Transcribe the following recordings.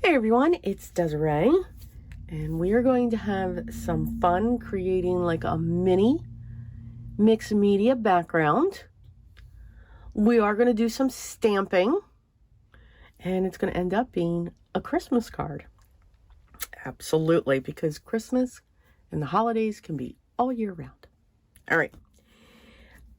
Hey everyone, it's Desiree, and we are going to have some fun creating like a mini mixed media background. We are going to do some stamping, and it's going to end up being a Christmas card. Absolutely, because Christmas and the holidays can be all year round. All right.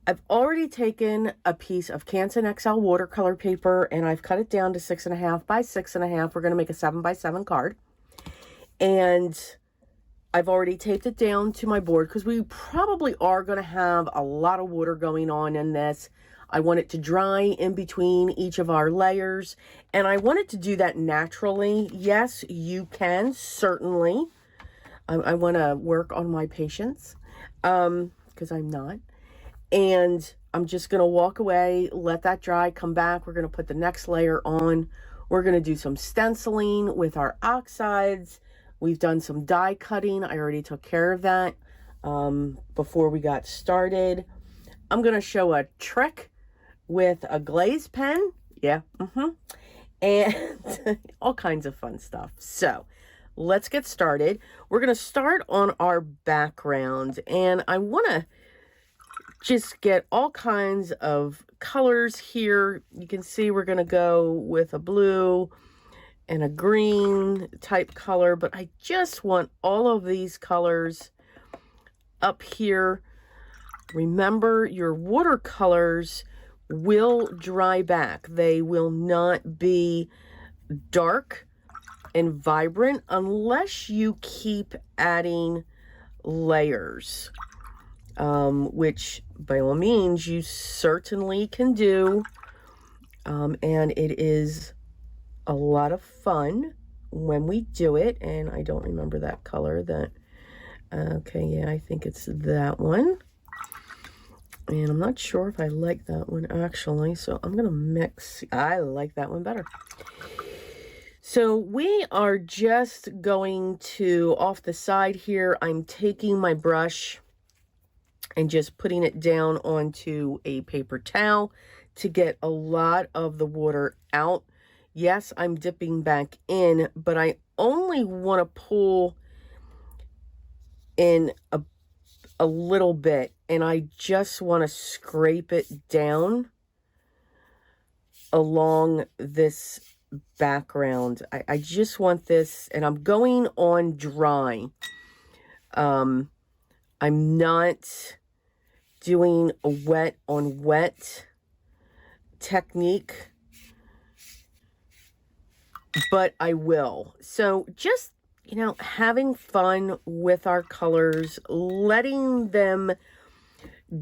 I've already taken a piece of Canson XL watercolor paper and I've cut it down to 6.5 by 6.5. We're going to make a 7 by 7 card. And I've already taped it down to my board because we probably are going to have a lot of water going on in this. I want it to dry in between each of our layers, and I want it to do that naturally. Yes, you can, certainly. I want to work on my patience because I'm not. And I'm just going to walk away, let that dry, come back. We're going to put the next layer on. We're going to do some stenciling with our oxides. We've done some die cutting. I already took care of that before we got started. I'm going to show a trick with a glaze pen. Yeah. And all kinds of fun stuff. So let's get started. We're going to start on our background, and I want to just get all kinds of colors here. You can see we're going to go with a blue and a green type color, but I just want all of these colors up here. Remember, your watercolors will dry back. They will not be dark and vibrant unless you keep adding layers. Which by all means you certainly can do, and it is a lot of fun when we do it. And I don't remember that color. That okay, yeah, I think it's that one, and I'm not sure if I like that one actually, so I'm gonna mix. I like that one better. So we are just going to, off the side here, I'm taking my brush and just putting it down onto a paper towel to get a lot of the water out. Yes, I'm dipping back in, but I only want to pull in a little bit, and I just want to scrape it down along this background. I just want this, and I'm going on dry. I'm not doing a wet on wet technique, but I will. So just, you know, having fun with our colors, letting them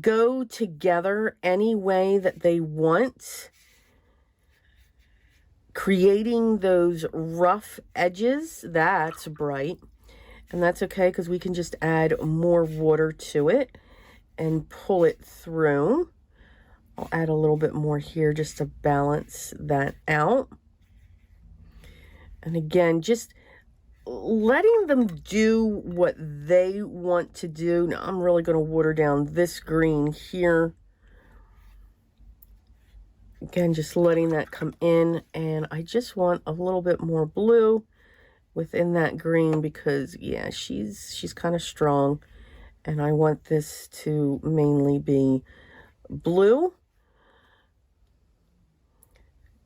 go together any way that they want, creating those rough edges. That's bright, and that's okay because we can just add more water to it and pull it through. I'll add a little bit more here just to balance that out. And again, just letting them do what they want to do. Now I'm really going to water down this green here. Again, just letting that come in, and I just want a little bit more blue within that green because yeah, she's kind of strong. And I want this to mainly be blue.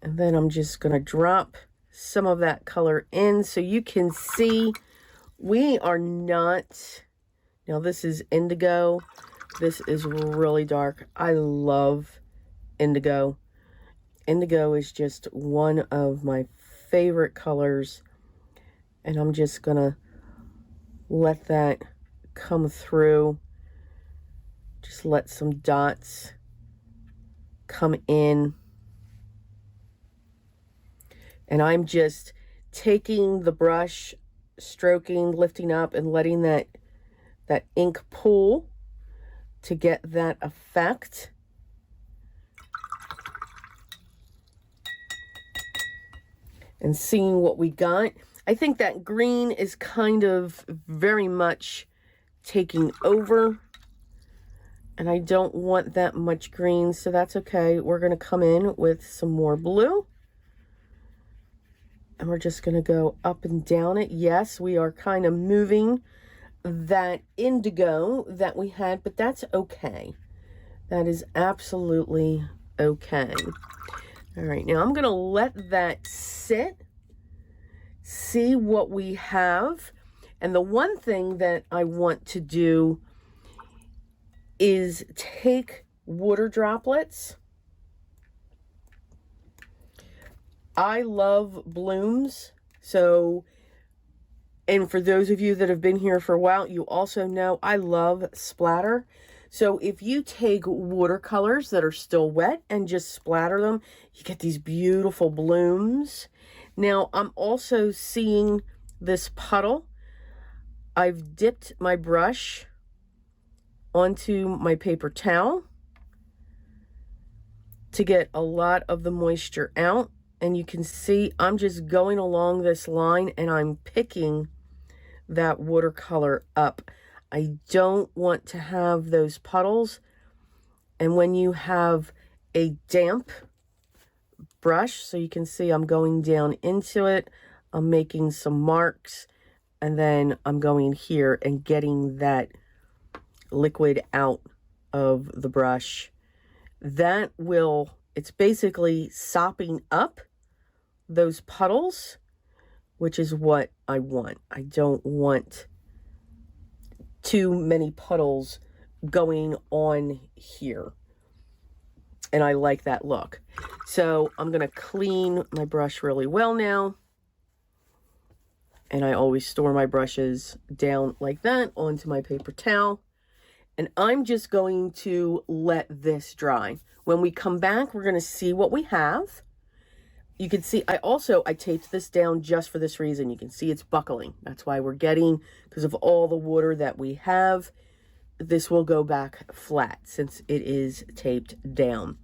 And then I'm just going to drop some of that color in so you can see we are not, now this is indigo. This is really dark. I love indigo. Indigo is just one of my favorite colors. And I'm just going to let that come through. Just let some dots come in, and I'm just taking the brush, stroking, lifting up, and letting that ink pool to get that effect. And seeing what we got. I think that green is kind of very much taking over, and I don't want that much green, so that's okay. We're going to come in with some more blue And we're just going to go up and down it. Yes, we are kind of moving that indigo that we had, but that's okay. That is absolutely okay. All right, now I'm going to let that sit, see what we have. And the one thing that I want to do is take water droplets. I love blooms, so, and for those of you that have been here for a while, you also know I love splatter. So if you take watercolors that are still wet and just splatter them, you get these beautiful blooms. Now, I'm also seeing this puddle. I've dipped my brush onto my paper towel to get a lot of the moisture out. And you can see I'm just going along this line and I'm picking that watercolor up. I don't want to have those puddles. And when you have a damp brush, so you can see I'm going down into it, I'm making some marks, and then I'm going here and getting that liquid out of the brush. That will, it's basically sopping up those puddles, which is what I want. I don't want too many puddles going on here. And I like that look. So I'm going to clean my brush really well now. And I always store my brushes down like that onto my paper towel. And I'm just going to let this dry. When we come back, we're going to see what we have. You can see, I taped this down just for this reason. You can see it's buckling. That's why we're getting, because of all the water that we have, this will go back flat since it is taped down.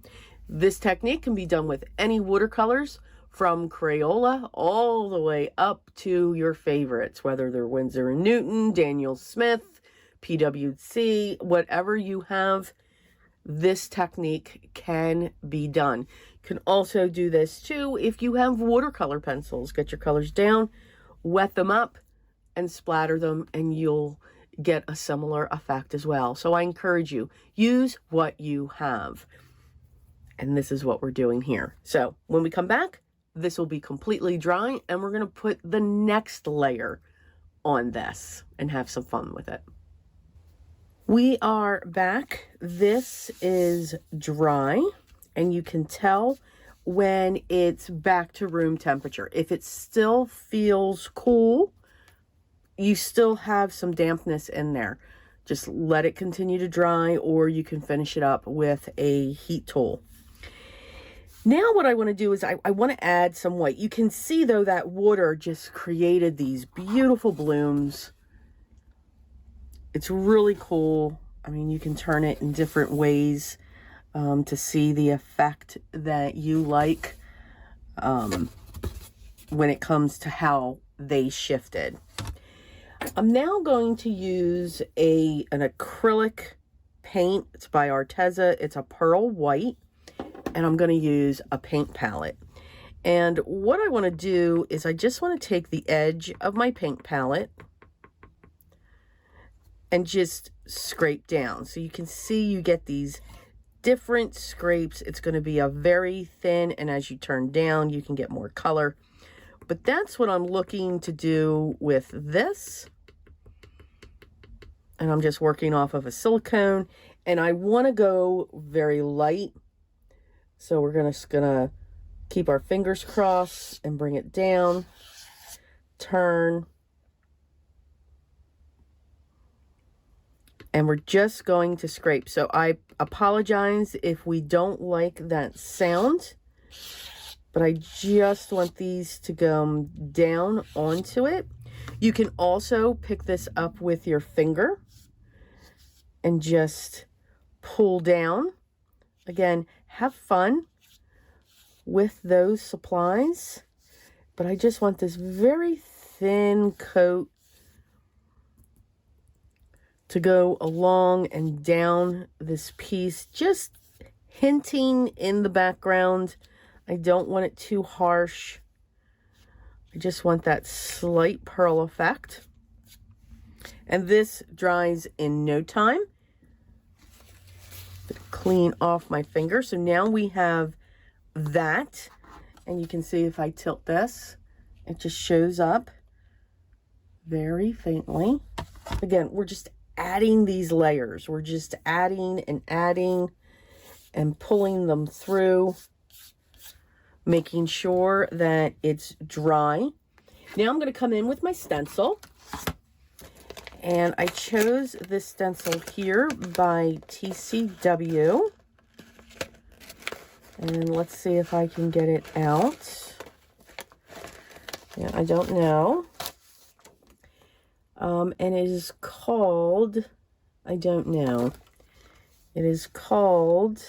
This technique can be done with any watercolors, from Crayola all the way up to your favorites, whether they're Winsor & Newton, Daniel Smith, PWC, whatever you have. This technique can be done. You can also do this too if you have watercolor pencils. Get your colors down, wet them up, and splatter them, and you'll get a similar effect as well. So I encourage you, use what you have. And this is what we're doing here. So when we come back, this will be completely dry, and we're going to put the next layer on this and have some fun with it. We are back. This is dry, and you can tell when it's back to room temperature. If it still feels cool, you still have some dampness in there. Just let it continue to dry, or you can finish it up with a heat tool. Now what I want to do is I want to add some white. You can see, though, that water just created these beautiful blooms. It's really cool. I mean, you can turn it in different ways to see the effect that you like when it comes to how they shifted. I'm now going to use an acrylic paint. It's by Arteza. It's a pearl white, and I'm going to use a paint palette. And what I want to do is I just want to take the edge of my paint palette and just scrape down. So you can see you get these different scrapes. It's going to be a very thin, and as you turn down, you can get more color. But that's what I'm looking to do with this. And I'm just working off of a silicone, and I want to go very light. So we're gonna keep our fingers crossed and bring it down, turn. And we're just going to scrape. So I apologize if we don't like that sound, but I just want these to go down onto it. You can also pick this up with your finger and just pull down. Again, have fun with those supplies, but I just want this very thin coat to go along and down this piece, just hinting in the background. I don't want it too harsh. I just want that slight pearl effect. And this dries in no time. Clean off my finger. So now we have that. And you can see if I tilt this, it just shows up very faintly. Again, we're just adding these layers. We're just adding and pulling them through, making sure that it's dry. Now I'm going to come in with my stencil. And I chose this stencil here by TCW. And let's see if I can get it out. Yeah, I don't know. And it is called, I don't know. It is called,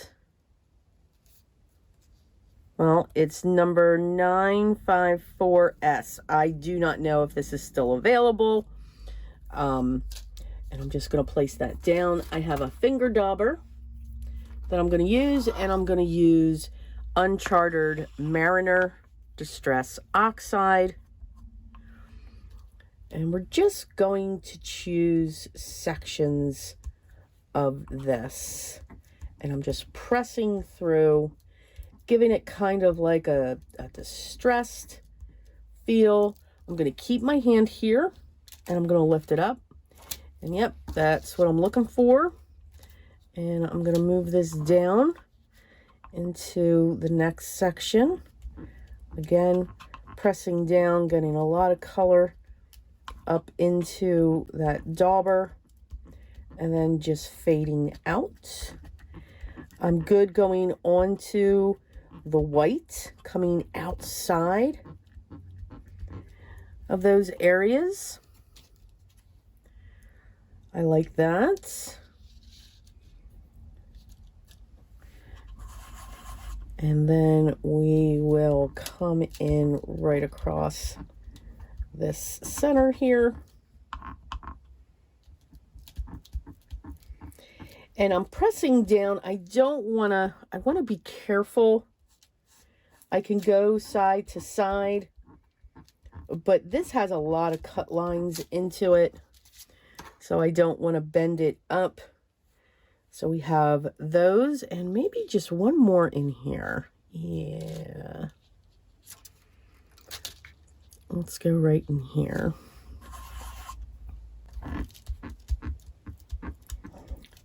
well, it's number 954S. I do not know if this is still available. And I'm just going to place that down. I have a finger dauber that I'm going to use, and I'm going to use Uncharted Mariner Distress Oxide. And we're just going to choose sections of this. And I'm just pressing through, giving it kind of like a distressed feel. I'm going to keep my hand here, and I'm going to lift it up. And yep, that's what I'm looking for. And I'm going to move this down into the next section. Again, pressing down, getting a lot of color up into that dauber, and then just fading out. I'm good going on to the white, coming outside of those areas. I like that. And then we will come in right across this center here. And I'm pressing down. I want to be careful. I can go side to side, but this has a lot of cut lines into it, so I don't want to bend it up. So we have those, and maybe just one more in here. Yeah. Let's go right in here.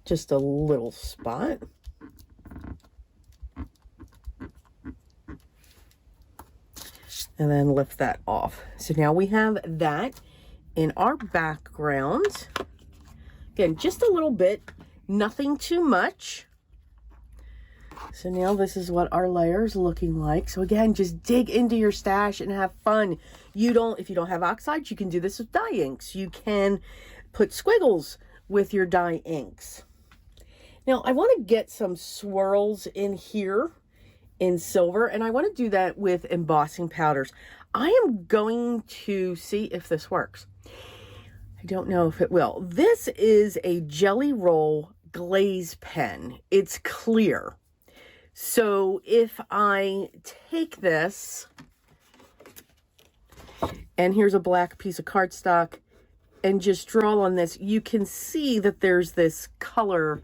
Just a little spot. And then lift that off. So now we have that in our background. Again, just a little bit, nothing too much. So now this is what our layer is looking like. So again, just dig into your stash and have fun. If you don't have Oxide, you can do this with dye inks. You can put squiggles with your dye inks. Now I want to get some swirls in here in silver, and I want to do that with embossing powders. I am going to see if this works. I don't know if it will. This is a Jelly Roll Glaze Pen. It's clear. So if I take this, and here's a black piece of cardstock, and just draw on this, you can see that there's this color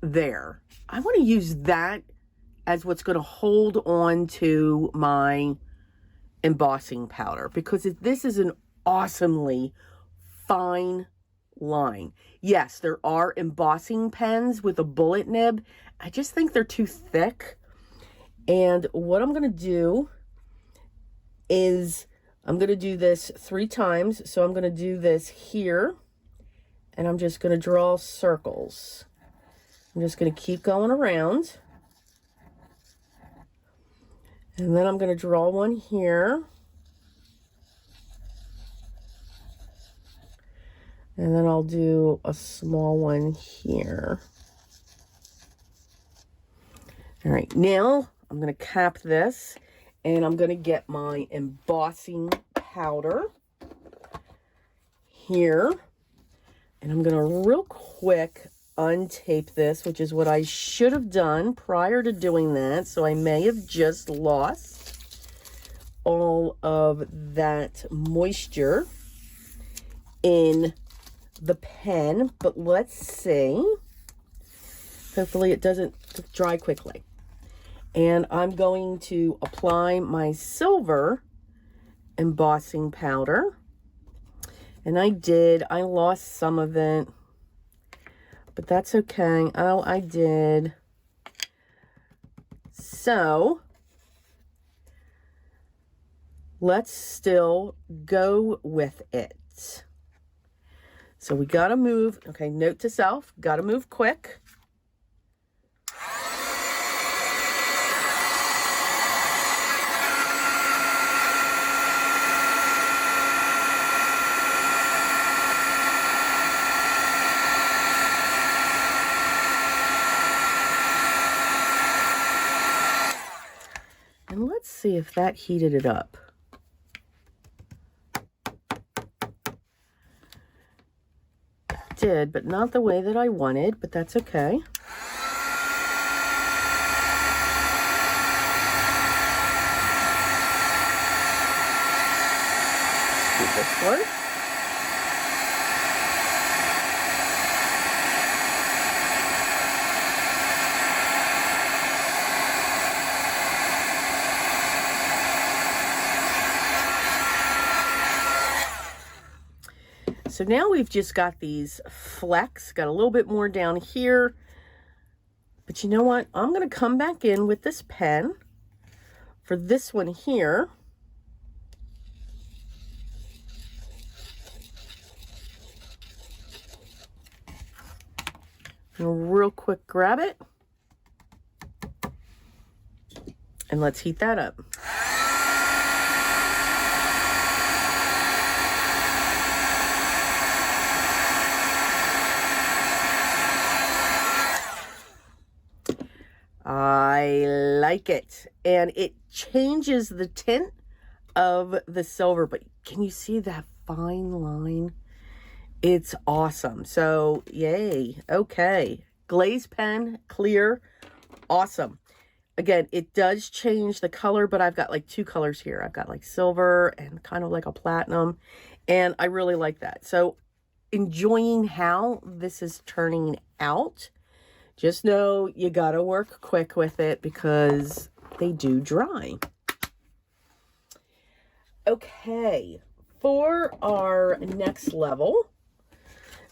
there. I want to use that as what's going to hold on to my embossing powder, because this is an awesomely fine line. Yes, there are embossing pens with a bullet nib. I just think they're too thick. And what I'm going to do is I'm going to do this 3 times. So I'm going to do this here, and I'm just going to draw circles. I'm just going to keep going around. And then I'm going to draw one here. And then I'll do a small one here. All right, now I'm going to cap this, and I'm going to get my embossing powder here. And I'm going to real quick untape this, which is what I should have done prior to doing that. So I may have just lost all of that moisture in the pen, but let's see. Hopefully it doesn't dry quickly. And I'm going to apply my silver embossing powder. And I lost some of it, but that's okay. Oh, I did. So let's still go with it. So we gotta move, okay, note to self, gotta move quick. And let's see if that heated it up. It did, but not the way that I wanted, but that's okay. Do this one. So now we've just got these flecks, got a little bit more down here. But you know what? I'm going to come back in with this pen for this one here. And real quick grab it. And let's heat that up. I like it, and it changes the tint of the silver, but can you see that fine line? It's awesome. So yay. Okay, glaze pen, clear, awesome. Again, it does change the color, but I've got like two colors here. I've got like silver and kind of like a platinum, and I really like that. So enjoying how this is turning out. Just know you gotta work quick with it because they do dry. Okay, for our next level,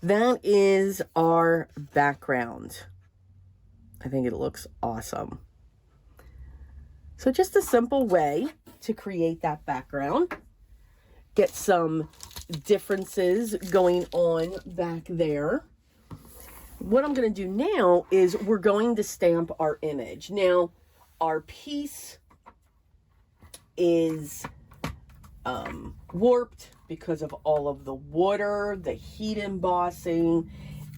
that is our background. I think it looks awesome. So just a simple way to create that background. Get some differences going on back there. What I'm going to do now is we're going to stamp our image. Now, our piece is warped because of all of the water, the heat embossing,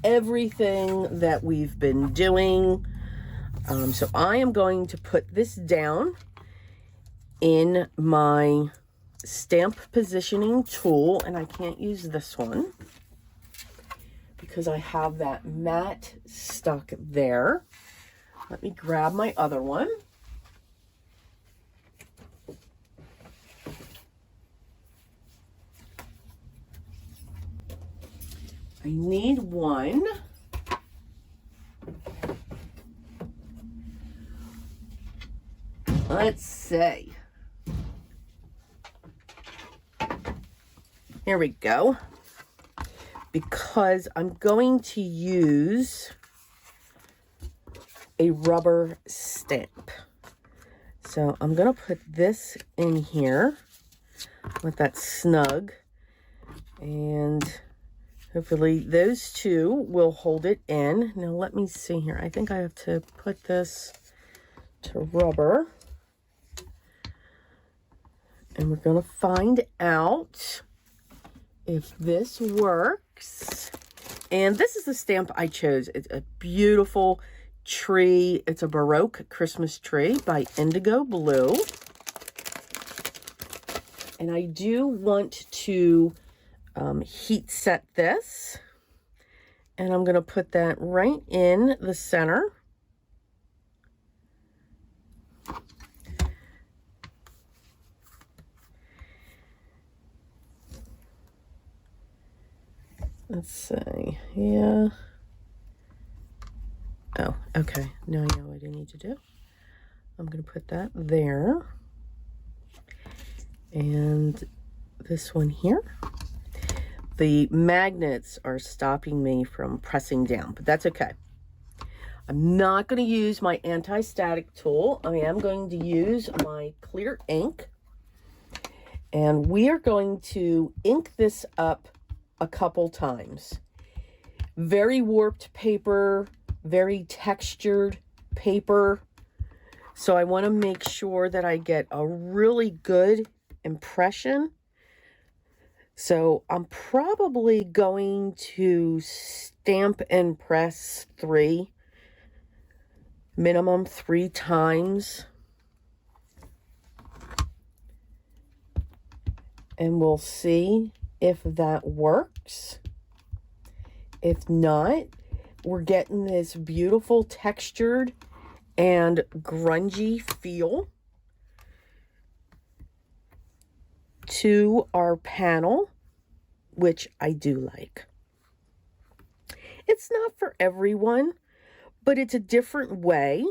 everything that we've been doing. So I am going to put this down in my stamp positioning tool, and I can't use this one because I have that mat stuck there. Let me grab my other one. I need one. Let's see. Here we go. Because I'm going to use a rubber stamp. So I'm going to put this in here. Let that snug. And hopefully those two will hold it in. Now let me see here. I think I have to put this to rubber. And we're going to find out if this works. And this is the stamp I chose. It's a beautiful tree. It's a Baroque Christmas tree by Indigo Blue. And I do want to heat set this. And I'm going to put that right in the center. Let's see. Yeah. Oh, okay. Now I know what I need to do. I'm going to put that there. And this one here. The magnets are stopping me from pressing down, but that's okay. I'm not going to use my anti-static tool. I am going to use my clear ink. And we are going to ink this up a couple times. Very warped paper, very textured paper. So I want to make sure that I get a really good impression. So I'm probably going to stamp and press minimum three times. And we'll see if that works. If not, we're getting this beautiful textured and grungy feel to our panel, which I do like. It's not for everyone, but it's a different way.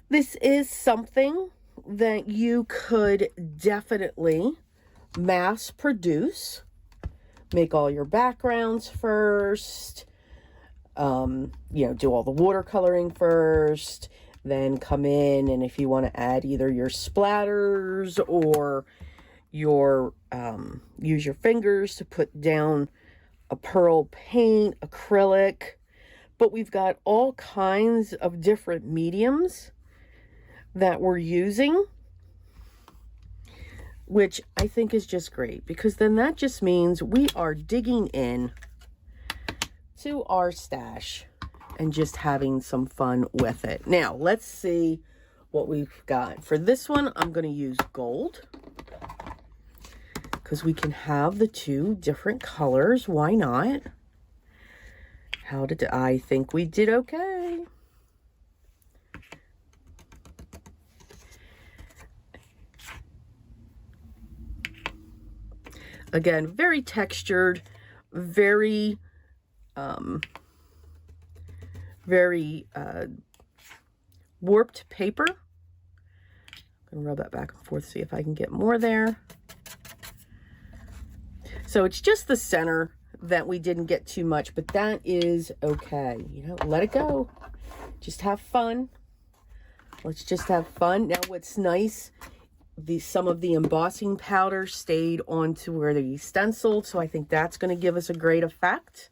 This is something that you could definitely mass produce. Make all your backgrounds first, you know, do all the watercoloring first, then come in, and if you want to add either your splatters or your use your fingers to put down a pearl paint, acrylic. But we've got all kinds of different mediums that we're using, which I think is just great, because then that just means we are digging in to our stash and just having some fun with it. Now, let's see what we've got. For this one, I'm going to use gold, because we can have the two different colors. Why not? How did I think we did okay? Again, very textured, very warped paper. I'm gonna rub that back and forth, see if I can get more there. So it's just the center that we didn't get too much, but that is okay. You know, let it go. Just have fun. Let's just have fun. Now, what's nice, some of the embossing powder stayed onto where the stenciled, so I think that's going to give us a great effect.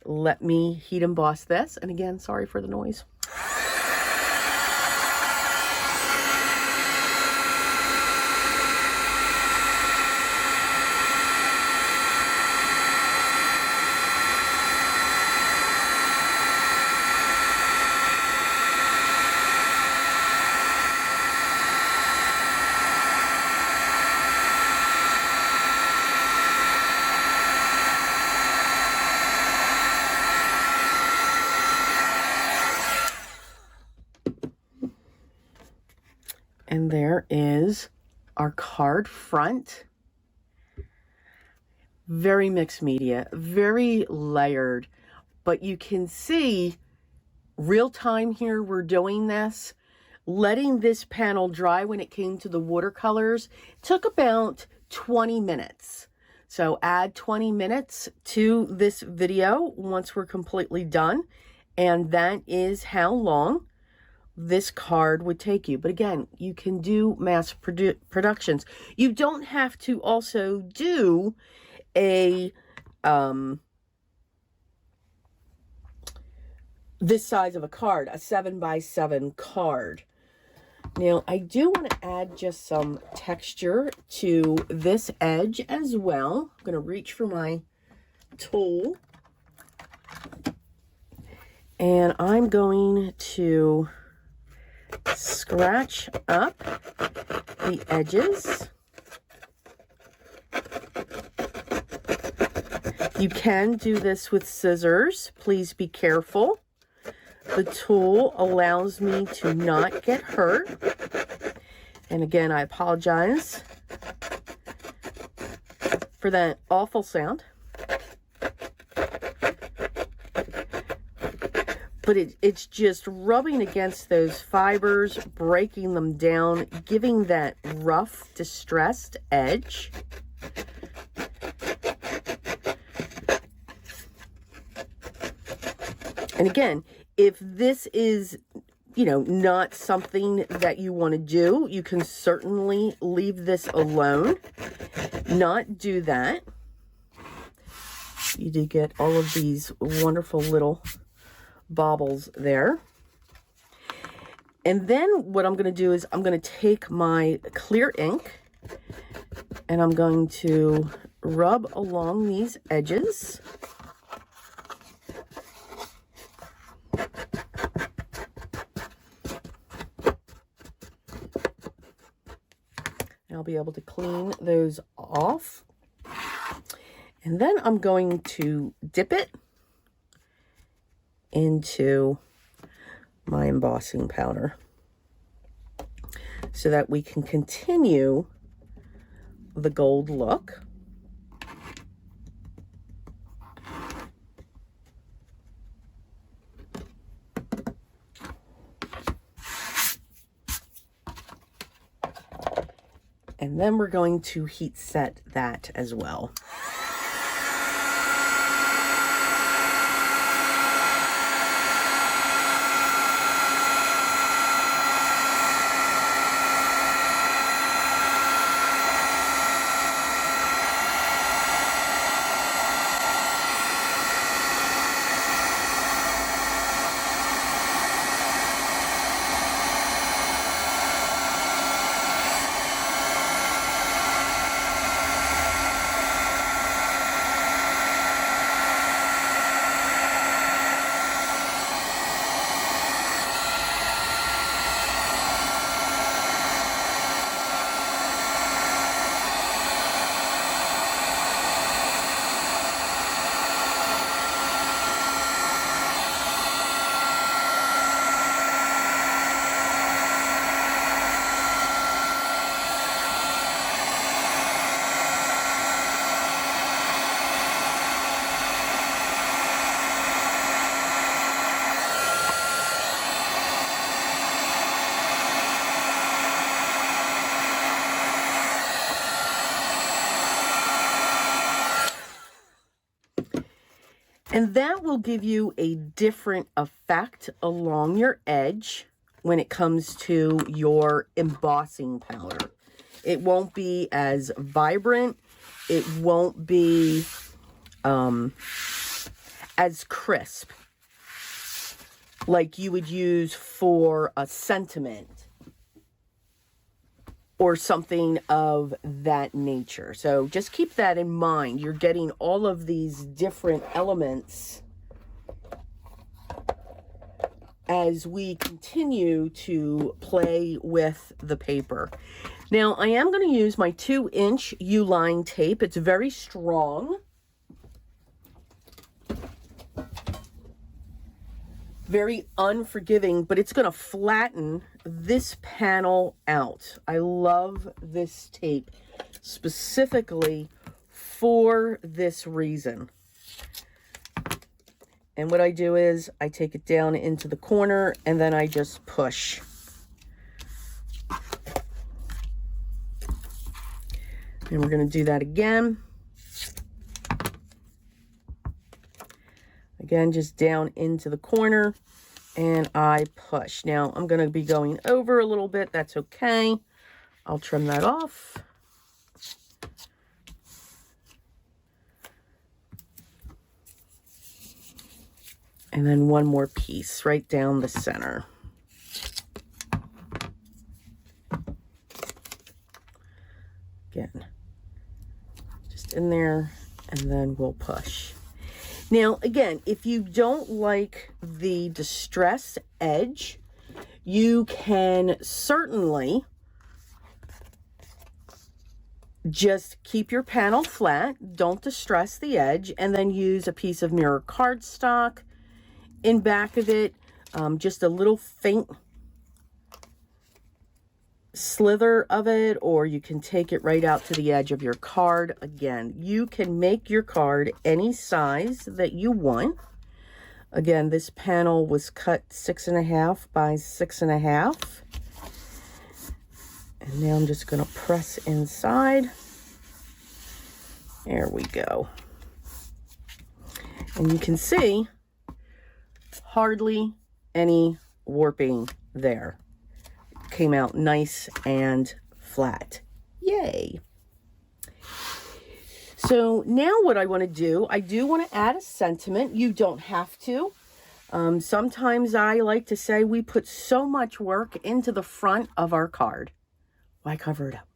Let me heat emboss this. And again, sorry for the noise. And there is our card front. Very mixed media, very layered, but you can see real time here we're doing this. Letting this panel dry when it came to the watercolors took about 20 minutes. So add 20 minutes to this video once we're completely done. And that is how long this card would take you. But again, you can do mass productions. You don't have to also do a this size of a card, a 7x7 card. Now, I do want to add just some texture to this edge as well. I'm going to reach for my tool, and I'm going to scratch up the edges. You can do this with scissors. Please be careful. The tool allows me to not get hurt. And again, I apologize for that awful sound. but it's just rubbing against those fibers, breaking them down, giving that rough, distressed edge. And again, if this is, you know, not something that you want to do, you can certainly leave this alone, not do that. You did get all of these wonderful little baubles there. And then what I'm going to do is I'm going to take my clear ink and I'm going to rub along these edges. I'll be able to clean those off. And then I'm going to dip it into my embossing powder so that we can continue the gold look. And then we're going to heat set that as well. And that will give you a different effect along your edge when it comes to your embossing powder. It won't be as vibrant. It won't be as crisp like you would use for a sentiment or something of that nature. So just keep that in mind. You're getting all of these different elements as we continue to play with the paper. Now, I am going to use my 2-inch U-line tape. It's very strong. Very unforgiving, but it's going to flatten this panel out. I love this tape specifically for this reason. And what I do is I take it down into the corner and then I just push. And we're going to do that again. Again, just down into the corner and I push. Now I'm going to be going over a little bit. That's okay. I'll trim that off. And then one more piece right down the center. Again, just in there, and then we'll push. Now, again, if you don't like the distressed edge, you can certainly just keep your panel flat, don't distress the edge, and then use a piece of mirror cardstock in back of it, just a little faint slither of it, or you can take it right out to the edge of your card. Again, you can make your card any size that you want. Again, this panel was cut 6.5 by 6.5. And now I'm just going to press inside. There we go. And you can see hardly any warping there. Came out nice and flat. Yay. So now what I want to do, I do want to add a sentiment. You don't have to. Sometimes I like to say we put so much work into the front of our card. Why cover it up,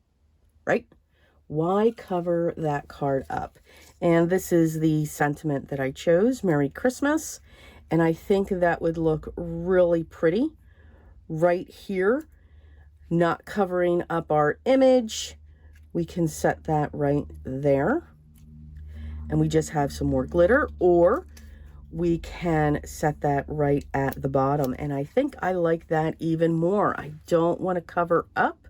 right? Why cover that card up? And this is the sentiment that I chose, Merry Christmas. And I think that would look really pretty right here, not covering up our image. We can set that right there. And we just have some more glitter, or we can set that right at the bottom. And I think I like that even more. I don't want to cover up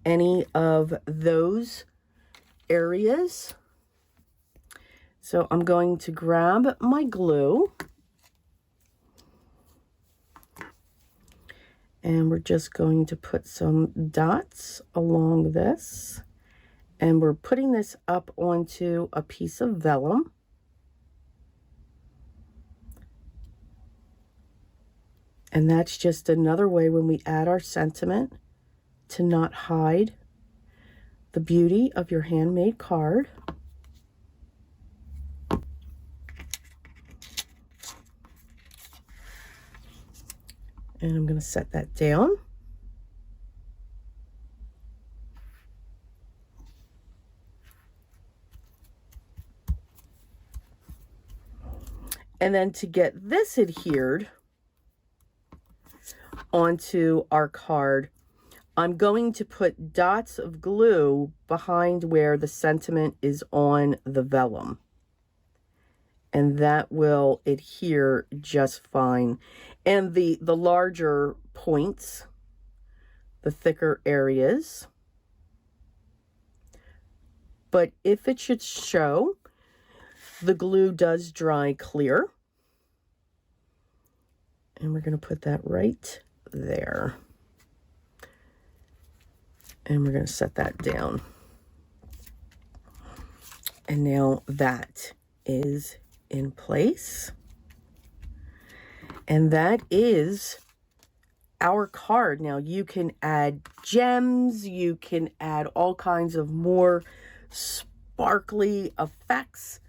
any of those areas. So I'm going to grab my glue. And we're just going to put some dots along this. And we're putting this up onto a piece of vellum. And that's just another way when we add our sentiment to not hide the beauty of your handmade card. And I'm going to set that down. And then to get this adhered onto our card, I'm going to put dots of glue behind where the sentiment is on the vellum. And that will adhere just fine. And the larger points, the thicker areas. But if it should show, the glue does dry clear. And we're going to put that right there. And we're going to set that down. And now that is in place. And that is our card. Now you can add gems, you can add all kinds of more sparkly effects,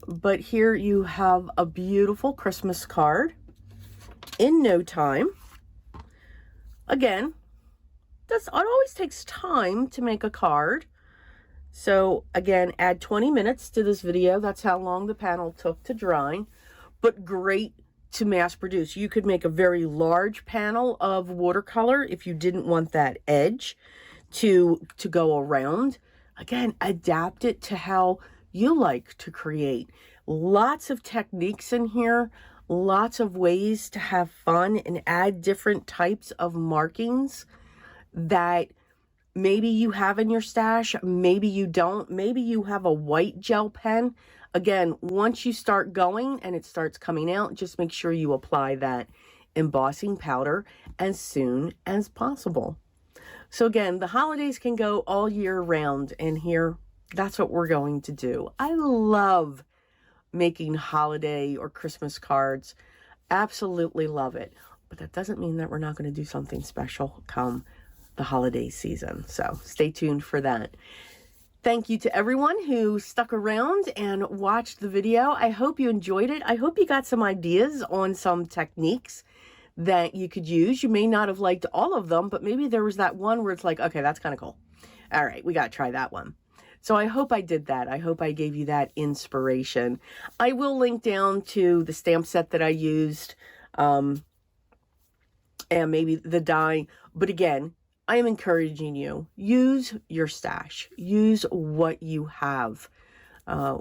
but here you have a beautiful Christmas card in no time. Again, it always takes time to make a card. So again, add 20 minutes to this video. That's how long the panel took to dry, but great to mass produce. You could make a very large panel of watercolor if you didn't want that edge to go around. Again, adapt it to how you like to create. Lots of techniques in here, lots of ways to have fun and add different types of markings that maybe you have in your stash, maybe you don't. Maybe you have a white gel pen. Again, once you start going and it starts coming out, just make sure you apply that embossing powder as soon as possible. So again, the holidays can go all year round, and here, that's what we're going to do. I love making holiday or Christmas cards. Absolutely love it. But that doesn't mean that we're not going to do something special come the holiday season. So stay tuned for that. Thank you to everyone who stuck around and watched the video. I hope you enjoyed it. I hope you got some ideas on some techniques that you could use. You may not have liked all of them, but maybe there was that one where it's like, okay, that's kind of cool. All right, we got to try that one. So I hope I did that. I hope I gave you that inspiration. I will link down to the stamp set that I used and maybe the die. But again, I am encouraging you, use your stash. Use what you have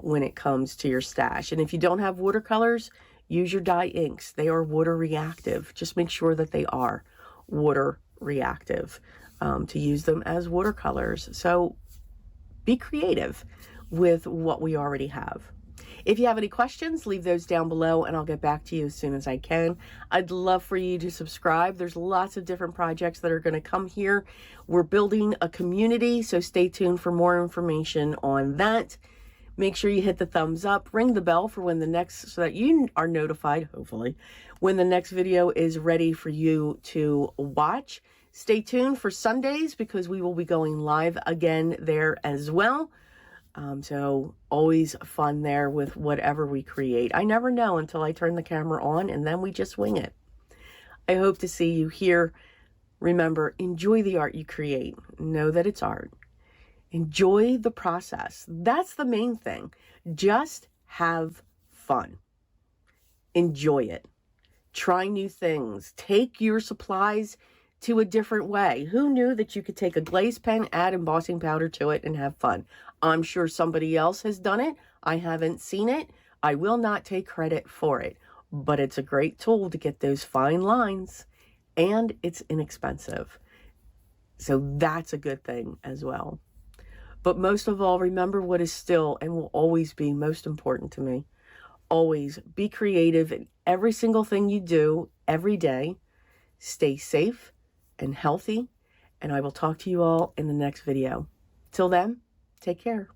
when it comes to your stash. And if you don't have watercolors, use your dye inks. They are water reactive. Just make sure that they are water reactive to use them as watercolors. So be creative with what we already have. If you have any questions, leave those down below and I'll get back to you as soon as I can. I'd love for you to subscribe. There's lots of different projects that are going to come here. We're building a community, so stay tuned for more information on that. Make sure you hit the thumbs up, ring the bell for when the next, so that you are notified, hopefully, when the next video is ready for you to watch. Stay tuned for Sundays because we will be going live again there as well. So always fun there with whatever we create. I never know until I turn the camera on and then we just wing it. I hope to see you here. Remember, enjoy the art you create. Know that it's art. Enjoy the process. That's the main thing. Just have fun. Enjoy it. Try new things. Take your supplies to a different way. Who knew that you could take a glaze pen, add embossing powder to it, and have fun? I'm sure somebody else has done it. I haven't seen it. I will not take credit for it, but it's a great tool to get those fine lines, and it's inexpensive. So that's a good thing as well. But most of all, remember what is still and will always be most important to me. Always be creative in every single thing you do every day. Stay safe and healthy, and I will talk to you all in the next video. Till then, take care.